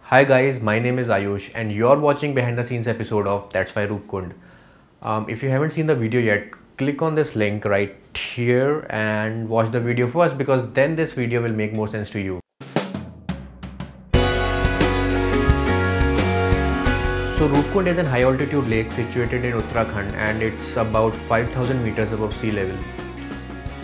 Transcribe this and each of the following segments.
Hi guys, my name is Ayush and you're watching behind the scenes episode of That's Why Roopkund. If you haven't seen the video yet, click on this link right here and watch the video first because then this video will make more sense to you. So Roopkund is a high altitude lake situated in Uttarakhand and it's about 5000 meters above sea level.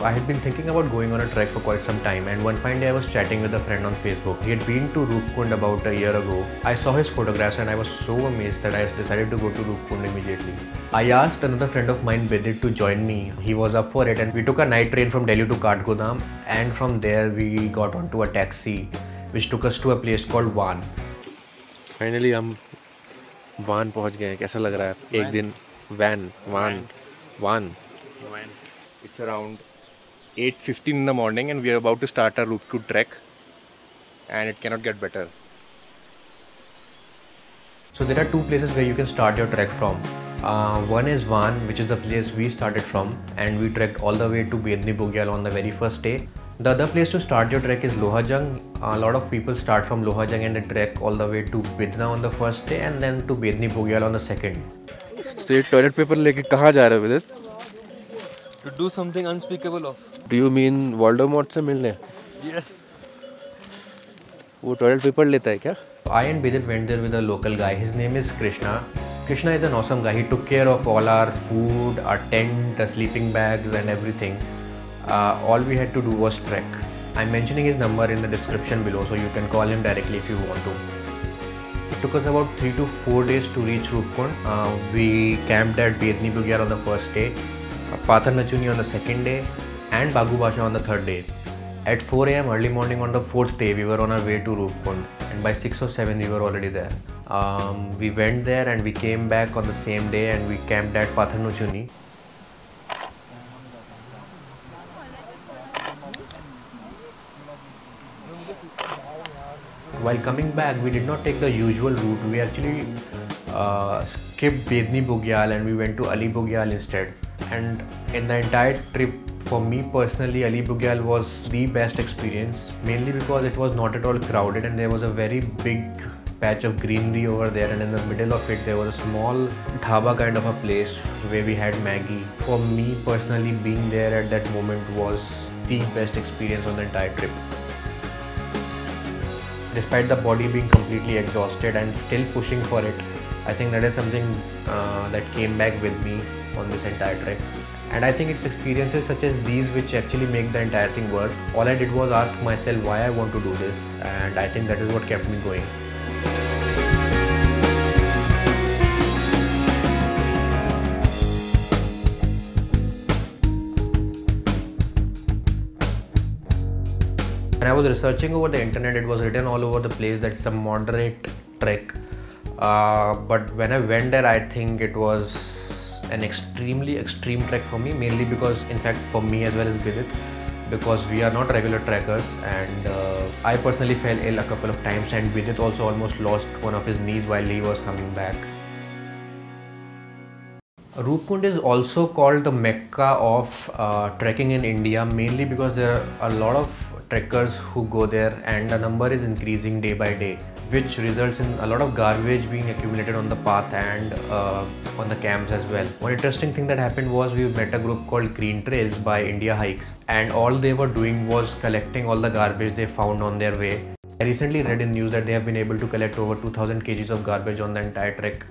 I had been thinking about going on a trek for quite some time, and one fine day I was chatting with a friend on Facebook. He had been to Roopkund about a year ago. I saw his photographs and I was so amazed that I decided to go to Roopkund immediately. I asked another friend of mine, Bidit, to join me. He was up for it and we took a night train from Delhi to Kathgodam, and from there we got onto a taxi which took us to a place called Van. Finally हम Van पहुंच गए. कैसा लग रहा है? एक दिन Van. It's around 8:15 in the morning and we are about to start our Roopkund trek, and it cannot get better. So there are two places where you can start your trek from. One is Van, which is the place we started from, and we trekked all the way to Bedni Bugyal on the very first day. The other place to start your trek is Lohajang. A lot of people start from Lohajang and they trek all the way to Bidna on the first day and then to Bedni Bugyal on the second. So ये toilet paper लेके कहाँ जा रहे हो विदित? To do something unspeakable of. Do you mean Voldemort से मिलने? Yes. वो toilet paper लेता है क्या? I and Bidit went there with a local guy. His name is Krishna. Krishna is an awesome guy. He took care of all our food, our tent, our sleeping bags and everything. All we had to do was trek. I'm mentioning his number in the description below, so you can call him directly if you want to. It took us about 3 to 4 days to reach Roopkund. We camped at Bedni Bugyal on the first day, Pathar Nachuni on the second day and Bagu Basha on the third day. At 4 AM early morning on the fourth day, we were on our way to Roopkund, and by 6 or 7 we were already there. We went there and we came back on the same day and we camped at Pathar Nachuni. While coming back, we did not take the usual route. We actually skipped Bedni Bugyal and we went to Ali Bugyal instead. And in the entire trip, for me personally, Ali Bugyal was the best experience, mainly because it was not at all crowded and there was a very big patch of greenery over there, and in the middle of it there was a small dhaba kind of a place where we had Maggie. For me personally, being there at that moment was the best experience on the entire trip. Despite the body being completely exhausted and still pushing for it, I think that is something that came back with me on this entire trek. And I think it's experiences such as these which actually make the entire thing work. All I did was ask myself why I want to do this, and I think that is what kept me going. When I was researching over the internet, it was written all over the place that it's a moderate trek. But when I went there, I think it was an extremely extreme trek for me, mainly because, in fact, for me as well as Bidit, because we are not regular trekkers, and I personally fell ill a couple of times, and Bidit also almost lost one of his knees while he was coming back. Roopkund is also called the Mecca of trekking in India, mainly because there are a lot of trekkers who go there and the number is increasing day by day, which results in a lot of garbage being accumulated on the path and on the camps as well. One interesting thing that happened was we met a group called Green Trails by India Hikes, and all they were doing was collecting all the garbage they found on their way. I recently read in news that they have been able to collect over 2000 kgs of garbage on the entire trek,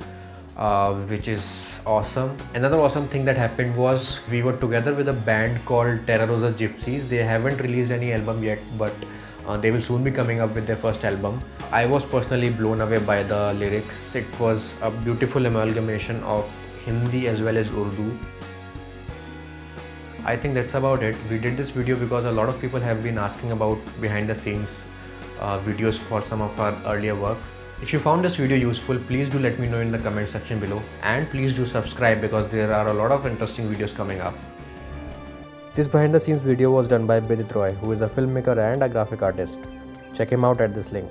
which is awesome. Another awesome thing that happened was we were together with a band called Terra Rosa Gypsies. They haven't released any album yet, but they will soon be coming up with their first album. I was personally blown away by the lyrics. It was a beautiful amalgamation of Hindi as well as Urdu. I think that's about it. We did this video because a lot of people have been asking about behind the scenes videos for some of our earlier works. If you found this video useful, please do let me know in the comment section below, and please do subscribe because there are a lot of interesting videos coming up. This behind the scenes video was done by Bidit Roy, who is a filmmaker and a graphic artist. Check him out at this link.